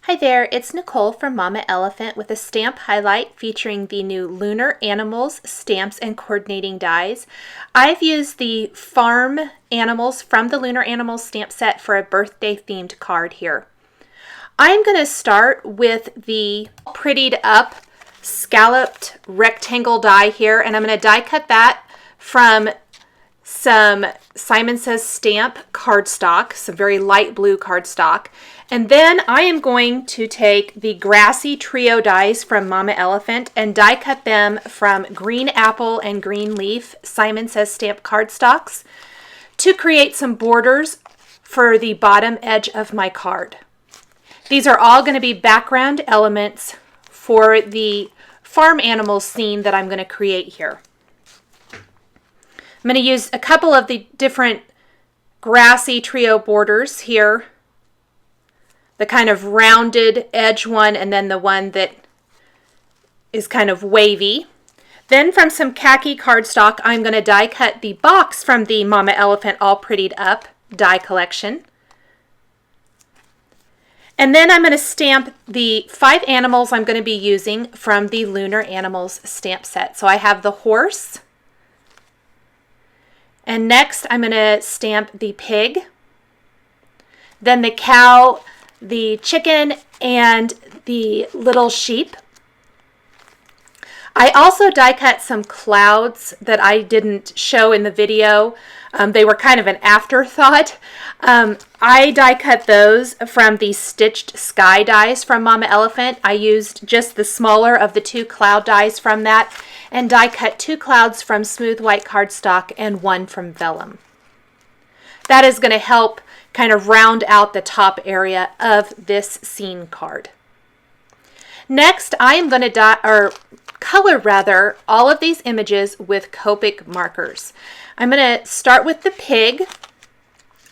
Hi there, it's Nicole from Mama Elephant with a stamp highlight featuring the new Lunar Animals stamps and coordinating dies. I've used the farm animals from the Lunar Animals stamp set for a birthday themed card here. I'm going to start with the prettied up scalloped rectangle die here, and I'm going to die cut that from some Simon Says stamp cardstock, some very light blue cardstock. And then I am going to take the Grassy Trio dies from Mama Elephant and die cut them from Green Apple and Green Leaf Simon Says stamp cardstocks to create some borders for the bottom edge of my card. These are all going to be background elements for the farm animals scene that I'm going to create here. I'm going to use a couple of the different Grassy Trio borders here. The kind of rounded edge one and then the one that is kind of wavy. Then from some khaki cardstock, I'm going to die cut the box from the Mama Elephant All Prettied Up die collection. And then I'm going to stamp the 5 animals I'm going to be using from the Lunar Animals stamp set. So I have the horse. And next I'm going to stamp the pig, then the cow, the chicken, and the little sheep. I also die cut some clouds that I didn't show in the video. They were kind of an afterthought. I die cut those from the Stitched Sky dies from Mama Elephant. I used just the smaller of the 2 cloud dies from that and die cut 2 clouds from smooth white cardstock and 1 from vellum. That is going to help kind of round out the top area of this scene card. Next, I am going to color all of these images with Copic markers. I'm going to start with the pig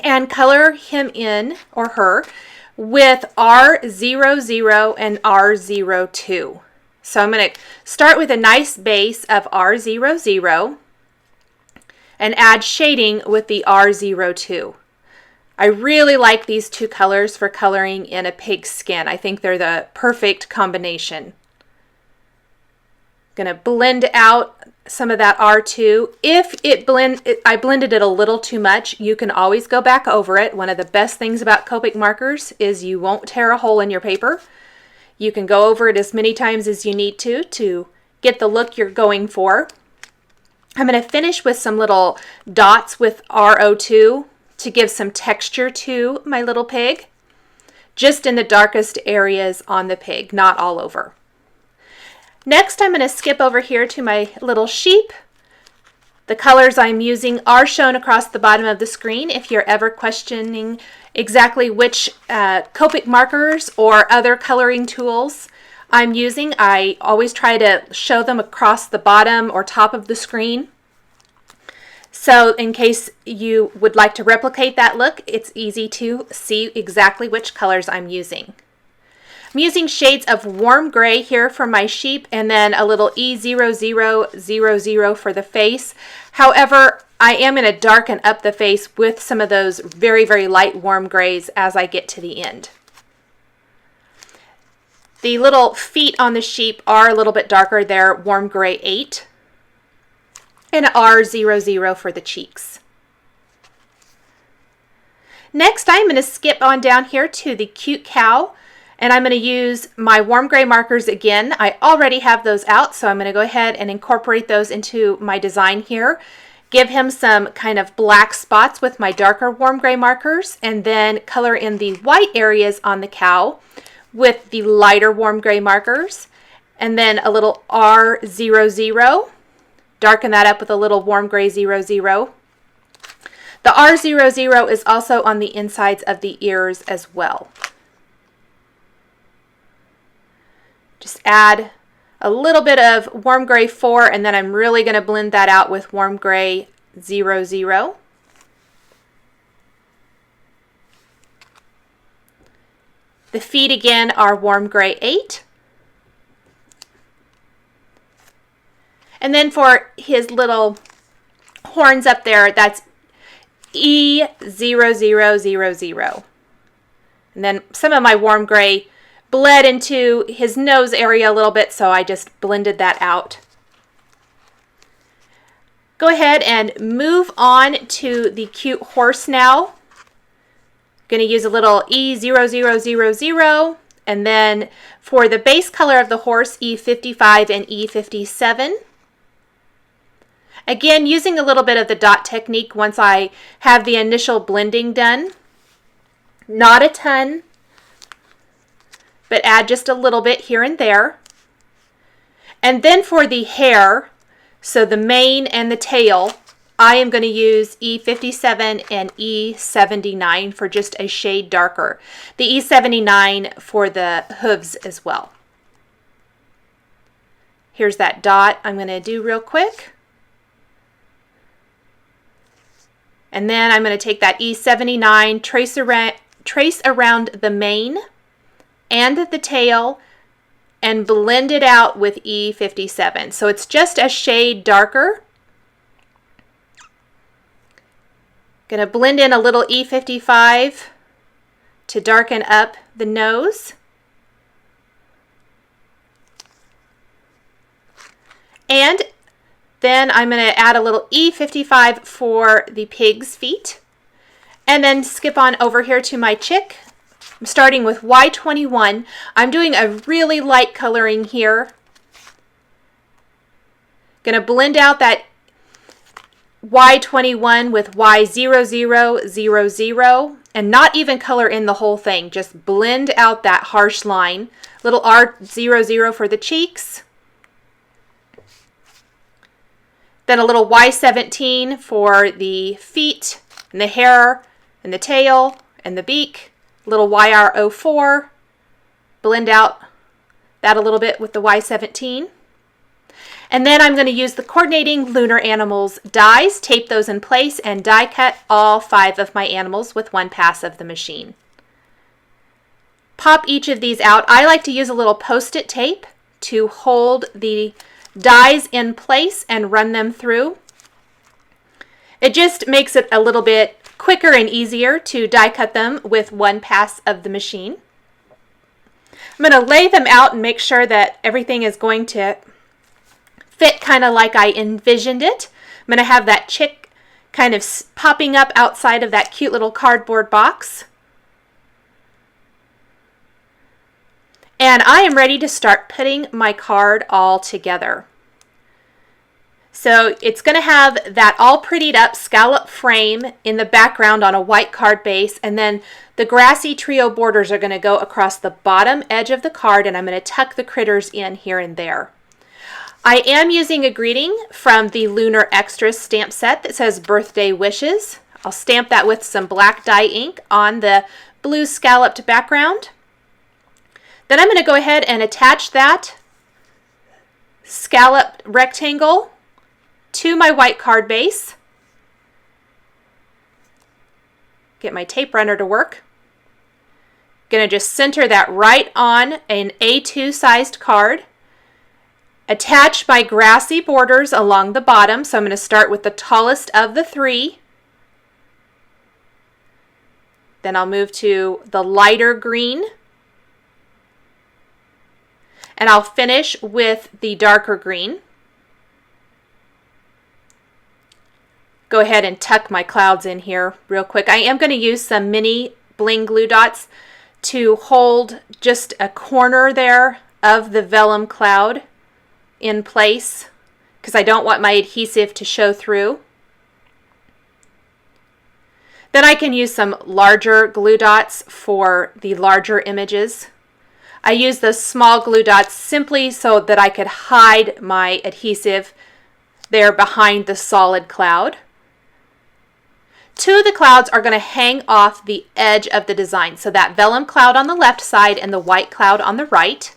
and color him in, or her, with R00 and R02. So I'm going to start with a nice base of R00 and add shading with the R02. I really like these 2 colors for coloring in a pig's skin. I think they're the perfect combination. Going to blend out some of that R2. If I blended it a little too much, you can always go back over it. One of the best things about Copic markers is you won't tear a hole in your paper. You can go over it as many times as you need to get the look you're going for. I'm going to finish with some little dots with R02 to give some texture to my little pig, just in the darkest areas on the pig, not all over. Next, I'm going to skip over here to my little sheep. The colors I'm using are shown across the bottom of the screen. If you're ever questioning exactly which Copic markers or other coloring tools I'm using, I always try to show them across the bottom or top of the screen. So in case you would like to replicate that look, it's easy to see exactly which colors I'm using. I'm using shades of warm gray here for my sheep and then a little E0000 for the face. However, I am going to darken up the face with some of those very, very light warm grays as I get to the end. The little feet on the sheep are a little bit darker. They're warm gray 8 and R00 for the cheeks. Next, I'm going to skip on down here to the cute cow. And I'm going to use my warm gray markers again. I already have those out, so I'm going to go ahead and incorporate those into my design here. Give him some kind of black spots with my darker warm gray markers, and then color in the white areas on the cow with the lighter warm gray markers. And then a little R00. Darken that up with a little warm gray 00. The R00 is also on the insides of the ears as well. Just add a little bit of warm gray 4, and then I'm really going to blend that out with warm gray 00. The feet again are warm gray 8. And then for his little horns up there, that's E0000. And then some of my warm gray bled into his nose area a little bit, so I just blended that out. Go ahead and move on to the cute horse now. Going to use a little E0000, and then for the base color of the horse, E55 and E57. Again, using a little bit of the dot technique once I have the initial blending done. Not a ton, but add just a little bit here and there. And then for the hair, so the mane and the tail, I am going to use E57 and E79 for just a shade darker. The E79 for the hooves as well. Here's that dot I'm going to do real quick. And then I'm going to take that E79, trace around the mane and the tail, and blend it out with E57. So it's just a shade darker. Gonna blend in a little E55 to darken up the nose. And then I'm going to add a little E55 for the pig's feet. And then skip on over here to my chick. I'm starting with Y21. I'm doing a really light coloring here. Going to blend out that Y21 with Y0000 and not even color in the whole thing. Just blend out that harsh line. Little R00 for the cheeks. Then a little Y17 for the feet and the hair and the tail and the beak. Little YR04. Blend out that a little bit with the Y17. And then I'm going to use the coordinating Lunar Animals dies, tape those in place, and die cut all 5 of my animals with one pass of the machine. Pop each of these out. I like to use a little post-it tape to hold the dies in place and run them through. It just makes it a little bit quicker and easier to die cut them with one pass of the machine. I'm going to lay them out and make sure that everything is going to fit kind of like I envisioned it. I'm going to have that chick kind of popping up outside of that cute little cardboard box. And I am ready to start putting my card all together. So it's going to have that all prettied up scallop frame in the background on a white card base, and then the grassy trio borders are going to go across the bottom edge of the card, and I'm going to tuck the critters in here and there. I am using a greeting from the Lunar Extras stamp set that says Birthday Wishes. I'll stamp that with some black dye ink on the blue scalloped background. Then I'm going to go ahead and attach that scalloped rectangle to my white card base. Get my tape runner to work. Going to just center that right on an A2 sized card. Attach my grassy borders along the bottom. So I'm going to start with the tallest of the 3. Then I'll move to the lighter green. And I'll finish with the darker green. Go ahead and tuck my clouds in here real quick. I am going to use some mini bling glue dots to hold just a corner there of the vellum cloud in place because I don't want my adhesive to show through. Then I can use some larger glue dots for the larger images. I use those small glue dots simply so that I could hide my adhesive there behind the solid cloud. 2 of the clouds are going to hang off the edge of the design. So that vellum cloud on the left side and the white cloud on the right.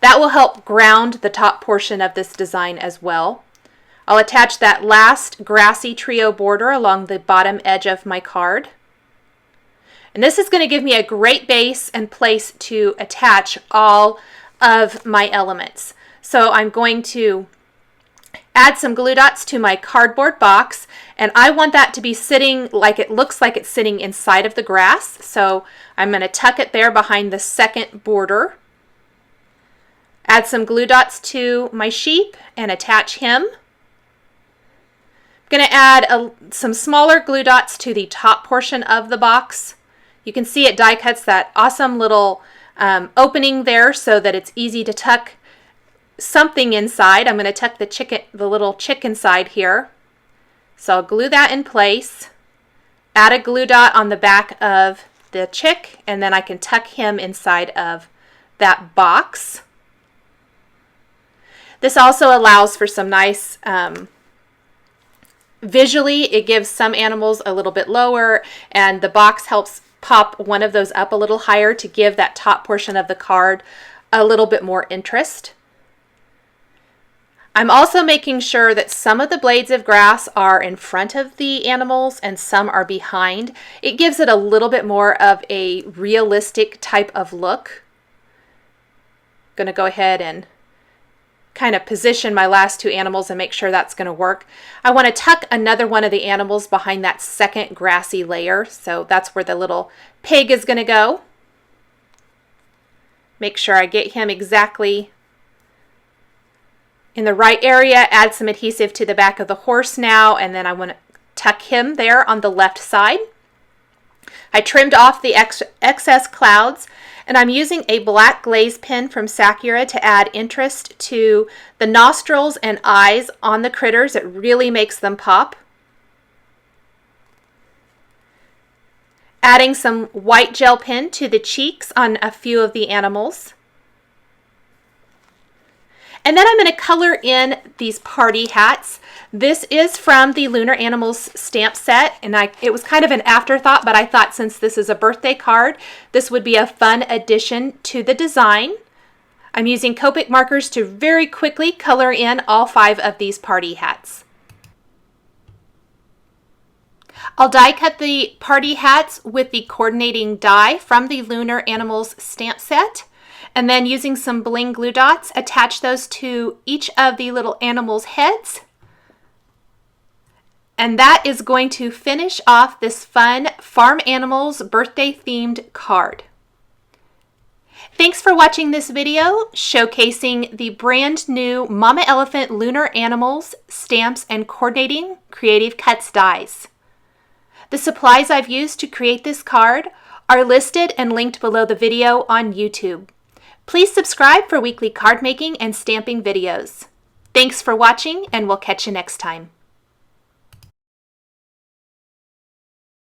That will help ground the top portion of this design as well. I'll attach that last grassy trio border along the bottom edge of my card. And this is going to give me a great base and place to attach all of my elements. So I'm going to add some glue dots to my cardboard box, and I want that to be sitting like it looks like it's sitting inside of the grass. So I'm going to tuck it there behind the second border Add some glue dots to my sheep and attach him. I'm going to add some smaller glue dots to the top portion of the box. You can see it die cuts that awesome little opening there so that it's easy to tuck something inside. I'm going to tuck the little chick inside here. So I'll glue that in place, add a glue dot on the back of the chick, and then I can tuck him inside of that box. This also allows for some nice, visually it gives some animals a little bit lower, and the box helps pop one of those up a little higher to give that top portion of the card a little bit more interest. I'm also making sure that some of the blades of grass are in front of the animals and some are behind. It gives it a little bit more of a realistic type of look. I'm going to go ahead and kind of position my last two animals and make sure that's going to work. I want to tuck another one of the animals behind that second grassy layer, so that's where the little pig is going to go. Make sure I get him exactly in the right area. Add some adhesive to the back of the horse now, and then I want to tuck him there on the left side. I trimmed off the excess clouds, and I'm using a black glaze pen from Sakura to add interest to the nostrils and eyes on the critters. It really makes them pop. Adding some white gel pen to the cheeks on a few of the animals. And then I'm going to color in these party hats. This is from the Lunar Animals stamp set, and it was kind of an afterthought, but I thought since this is a birthday card, this would be a fun addition to the design. I'm using Copic markers to very quickly color in all 5 of these party hats. I'll die cut the party hats with the coordinating die from the Lunar Animals stamp set. And then using some bling glue dots, attach those to each of the little animals' heads. And that is going to finish off this fun Farm Animals birthday themed card. Thanks for watching this video showcasing the brand new Mama Elephant Lunar Animals stamps and coordinating creative cuts dies. The supplies I've used to create this card are listed and linked below the video on YouTube. Please subscribe for weekly card making and stamping videos. Thanks for watching, and we'll catch you next time.